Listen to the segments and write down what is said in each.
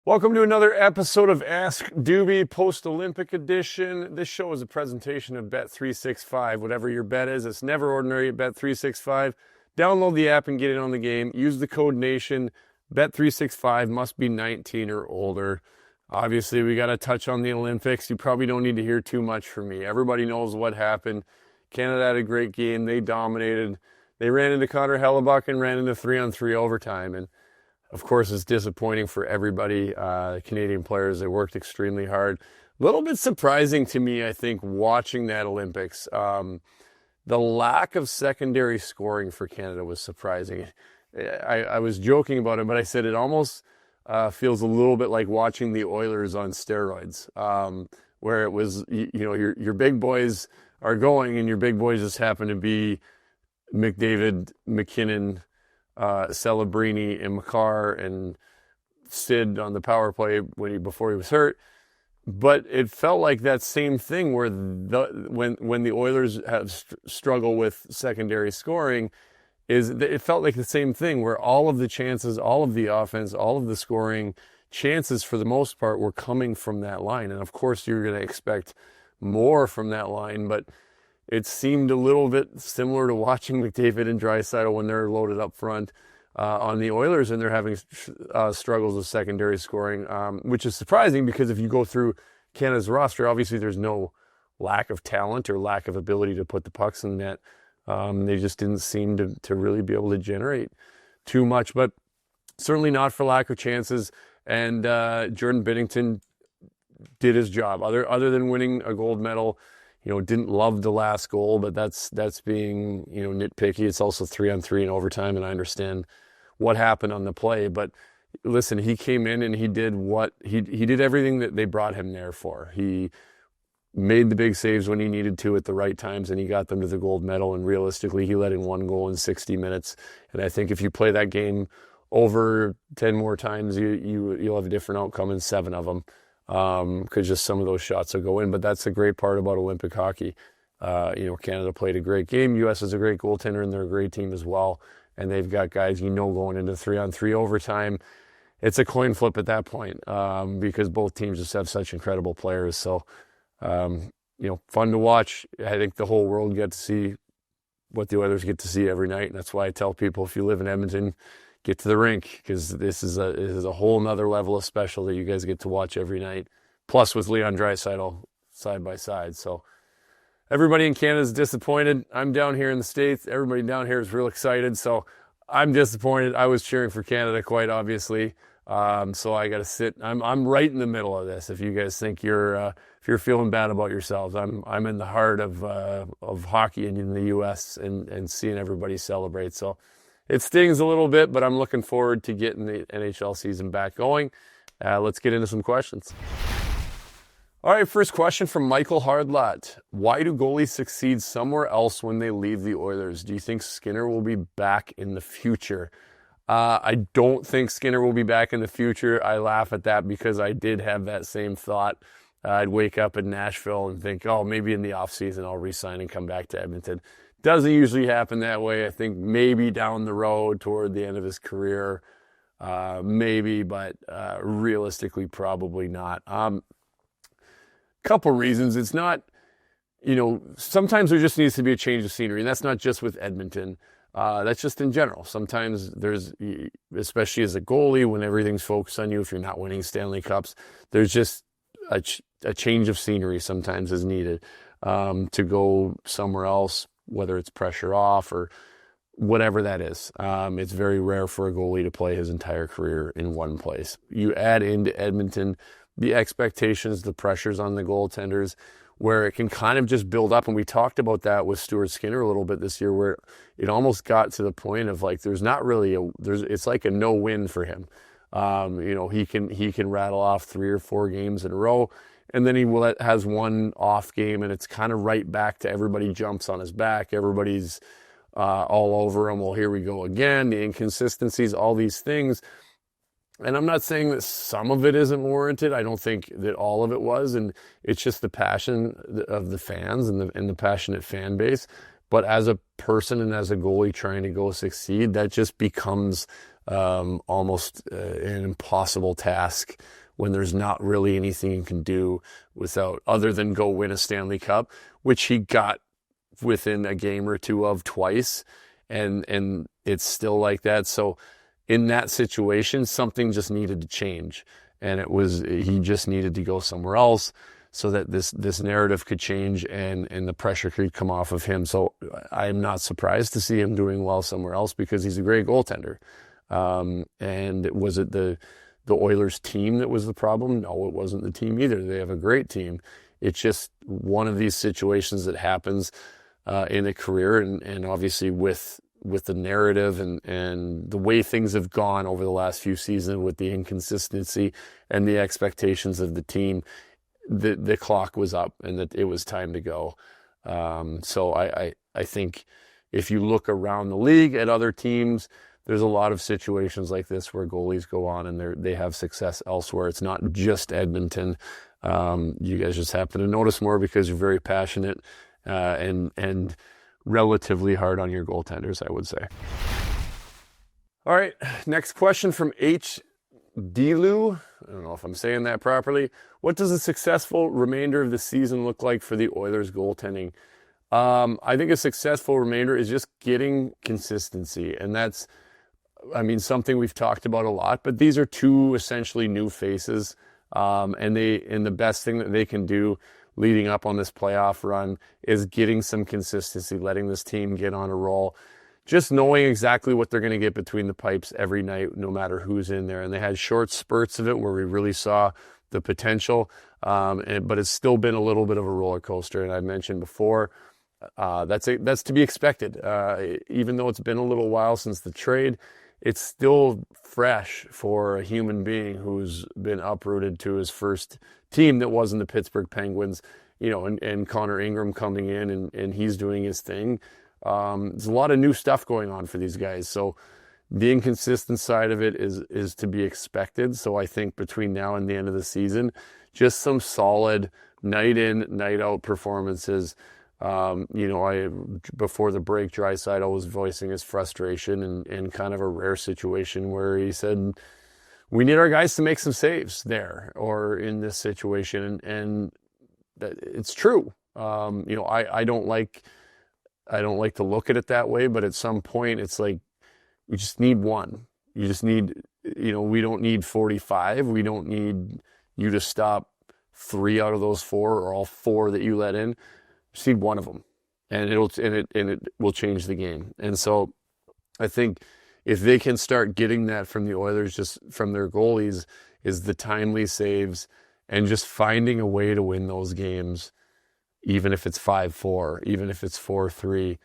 Welcome to another episode of Ask Dubey Post-Olympic Edition. This show is a presentation of Bet365. Whatever your bet is, it's never ordinary at Bet365. Download the app and get in on the game. Use the code NATION. Bet365 must be 19 or older. Obviously, we got to touch on the Olympics. You probably don't need to hear too much from me. Everybody knows what happened. Canada had a great game. They dominated. They ran into Connor Hellebuyck and ran into 3-on-3 overtime. And of course, it's disappointing for everybody. Canadian players, they worked extremely hard. A little bit surprising to me, I think, watching that Olympics. The lack of secondary scoring for Canada was surprising. I was joking about it, but I said it almost feels a little bit like watching the Oilers on steroids, where it was, your big boys are going and your big boys just happen to be McDavid, McKinnon, Celebrini and Makar and Sid on the power play before he was hurt. But it felt like that same thing where when the Oilers have struggled with secondary scoring, it felt like the same thing where all of the chances, all of the offense, all of the scoring chances for the most part were coming from that line. And of course you're going to expect more from that line, but it seemed a little bit similar to watching McDavid and Draisaitl when they're loaded up front on the Oilers and they're having struggles with secondary scoring, which is surprising because if you go through Canada's roster, obviously there's no lack of talent or lack of ability to put the pucks in net. They just didn't seem to really be able to generate too much, but certainly not for lack of chances. And Jordan Binnington did his job. Other than winning a gold medal, didn't love the last goal, but that's being, nitpicky. It's also 3-on-3 in overtime, and I understand what happened on the play. But listen, he came in and he did he did everything that they brought him there for. He made the big saves when he needed to at the right times, and he got them to the gold medal. And realistically, he let in one goal in 60 minutes. And I think if you play that game over 10 more times, you'll have a different outcome in 7 of them. Because just some of those shots will go in. But that's the great part about Olympic hockey. Canada played a great game. U.S. is a great goaltender, and they're a great team as well. And they've got guys going into 3-on-3 overtime. It's a coin flip at that point because both teams just have such incredible players. So, fun to watch. I think the whole world gets to see what the Oilers get to see every night. And that's why I tell people, if you live in Edmonton, get to the rink, because this is a whole nother level of special that you guys get to watch every night. Plus with Leon Draisaitl side by side. So everybody in Canada is disappointed. I'm down here in the States. Everybody down here is real excited. So I'm disappointed. I was cheering for Canada, quite obviously. So I got to sit. I'm right in the middle of this. If you guys think if you're feeling bad about yourselves, I'm in the heart of hockey in the U.S. and seeing everybody celebrate. So it stings a little bit, but I'm looking forward to getting the NHL season back going. Let's get into some questions. All right, first question from Michael Hardlot. Why do goalies succeed somewhere else when they leave the Oilers? Do you think Skinner will be back in the future? I don't think Skinner will be back in the future. I laugh at that because I did have that same thought. I'd wake up in Nashville and think, maybe in the offseason I'll resign and come back to Edmonton. Doesn't usually happen that way. I think maybe down the road toward the end of his career, maybe, but realistically, probably not. Couple reasons. It's not, sometimes there just needs to be a change of scenery, and that's not just with Edmonton. That's just in general. Sometimes there's, especially as a goalie, when everything's focused on you, if you're not winning Stanley Cups, there's just a change of scenery sometimes is needed to go somewhere else, whether it's pressure off or whatever that is. It's very rare for a goalie to play his entire career in one place. You add into Edmonton the expectations, the pressures on the goaltenders, where it can kind of just build up. And we talked about that with Stuart Skinner a little bit this year, where it almost got to the point of like, there's not really it's like a no win for him. He can rattle off 3 or 4 games in a row, and then he has one off game, and it's kind of right back to everybody jumps on his back. Everybody's all over him. Well, here we go again. The inconsistencies, all these things. And I'm not saying that some of it isn't warranted. I don't think that all of it was. And it's just the passion of the fans and the passionate fan base. But as a person and as a goalie trying to go succeed, that just becomes almost an impossible task when there's not really anything you can do without other than go win a Stanley Cup, which he got within a game or two of twice, and it's still like that. So in that situation, something just needed to change, and he just needed to go somewhere else so that this narrative could change and the pressure could come off of him. So I'm not surprised to see him doing well somewhere else because he's a great goaltender. And was it the Oilers team that was the problem? No, it wasn't the team either. They have a great team. It's just one of these situations that happens in a career, and obviously with the narrative and the way things have gone over the last few seasons with the inconsistency and the expectations of the team, the clock was up and that it was time to go. So I think if you look around the league at other teams, there's a lot of situations like this where goalies go on and they have success elsewhere. It's not just Edmonton. You guys just happen to notice more because you're very passionate and relatively hard on your goaltenders, I would say. All right, next question from H. Delu. I don't know if I'm saying that properly. What does a successful remainder of the season look like for the Oilers goaltending? I think a successful remainder is just getting consistency, and that's, something we've talked about a lot, but these are two essentially new faces, and the best thing that they can do leading up on this playoff run is getting some consistency, letting this team get on a roll, just knowing exactly what they're going to get between the pipes every night, no matter who's in there. And they had short spurts of it where we really saw the potential, but it's still been a little bit of a roller coaster. And I mentioned before, that's to be expected. Even though it's been a little while since the trade, it's still fresh for a human being who's been uprooted to his first team that wasn't the Pittsburgh Penguins, and Connor Ingram coming in and he's doing his thing. There's a lot of new stuff going on for these guys. So the inconsistent side of it is to be expected. So I think between now and the end of the season, just some solid night in, night out performances. Before the break, Draisaitl was voicing his frustration in kind of a rare situation where he said, we need our guys to make some saves there or in this situation. And that it's true. I don't like to look at it that way, but at some point it's like, you just need one. You just need, we don't need 45. We don't need you to stop 3 out of those 4 or all 4 that you let in. Just need one of them, and it will change the game. And so I think if they can start getting that from the Oilers, just from their goalies, is the timely saves and just finding a way to win those games, even if it's 5-4, even if it's 4-3,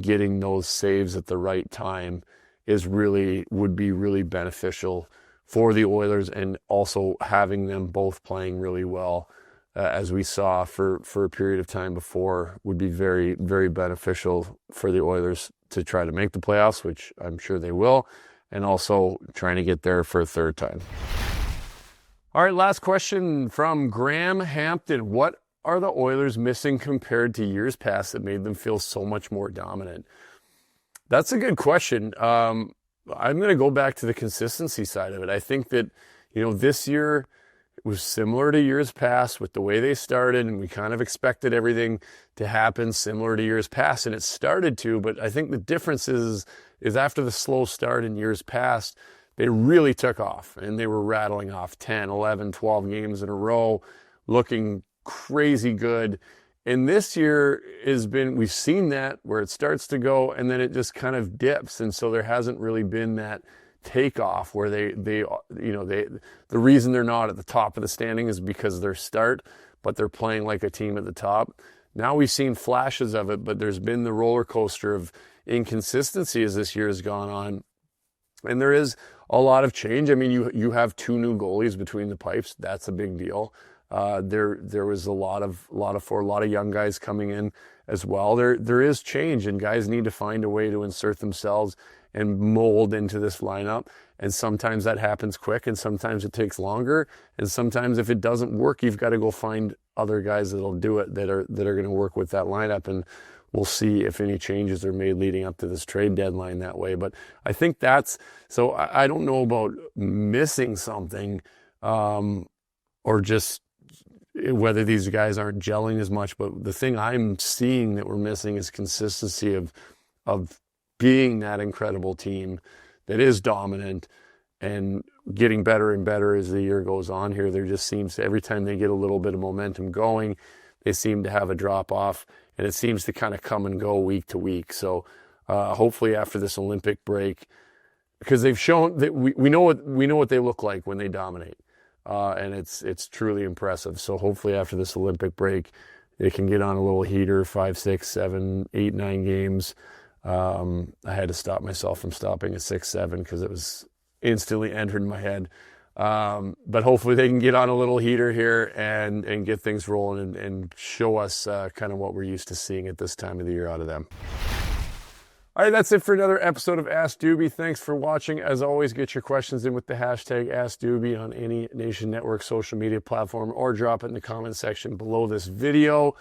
getting those saves at the right time would be really beneficial for the Oilers, and also having them both playing really well. As we saw for a period of time before, would be very, very beneficial for the Oilers to try to make the playoffs, which I'm sure they will, and also trying to get there for a third time. All right, last question from Graham Hampton. What are the Oilers missing compared to years past that made them feel so much more dominant? That's a good question. I'm going to go back to the consistency side of it. I think that, this year was similar to years past with the way they started, and we kind of expected everything to happen similar to years past, and it started to, but I think the difference is after the slow start in years past, they really took off, and they were rattling off 10, 11, 12 games in a row, looking crazy good. And this year we've seen that where it starts to go, and then it just kind of dips, and so there hasn't really been that takeoff where the reason they're not at the top of the standing is because of their start, but they're playing like a team at the top. Now we've seen flashes of it, but there's been the roller coaster of inconsistency as this year has gone on, and there is a lot of change. You have 2 new goalies between the pipes. That's a big deal. There was a lot of young guys coming in as well. There is change, and guys need to find a way to insert themselves and mold into this lineup. And sometimes that happens quick, and sometimes it takes longer. And sometimes if it doesn't work, you've got to go find other guys that'll do it, that are going to work with that lineup. And we'll see if any changes are made leading up to this trade deadline that way. But I think so I don't know about missing something, or just whether these guys aren't gelling as much, but the thing I'm seeing that we're missing is consistency of being that incredible team that is dominant and getting better and better as the year goes on here. There just seems to, every time they get a little bit of momentum going, they seem to have a drop off, and it seems to kind of come and go week to week. So hopefully after this Olympic break, because they've shown that we know what they look like when they dominate. And it's truly impressive. So hopefully after this Olympic break, they can get on a little heater, 5, 6, 7, 8, 9 games. I had to stop myself from stopping at 6, 7 because it was instantly entered in my head. But hopefully they can get on a little heater here and get things rolling and show us kind of what we're used to seeing at this time of the year out of them. All right, that's it for another episode of Ask Dubey. Thanks for watching. As always, get your questions in with the hashtag Ask Dubey on any Nation Network social media platform, or drop it in the comment section below this video.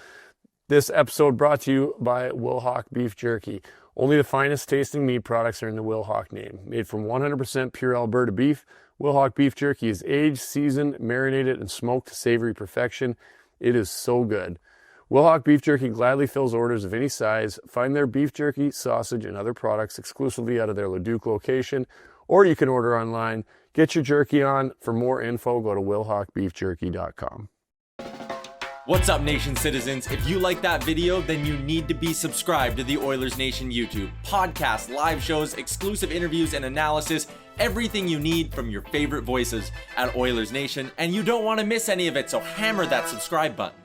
This episode brought to you by Wilhauk Beef Jerky. Only the finest tasting meat products are in the Wilhauk name. Made from 100% pure Alberta beef, Wilhauk Beef Jerky is aged, seasoned, marinated, and smoked to savory perfection. It is so good. Wilhauk Beef Jerky gladly fills orders of any size. Find their beef jerky, sausage, and other products exclusively out of their Leduc location, or you can order online. Get your jerky on. For more info, go to wilhaukbeefjerky.com. What's up, Nation citizens? If you like that video, then you need to be subscribed to the Oilers Nation YouTube. Podcasts, live shows, exclusive interviews, and analysis. Everything you need from your favorite voices at Oilers Nation. And you don't want to miss any of it, so hammer that subscribe button.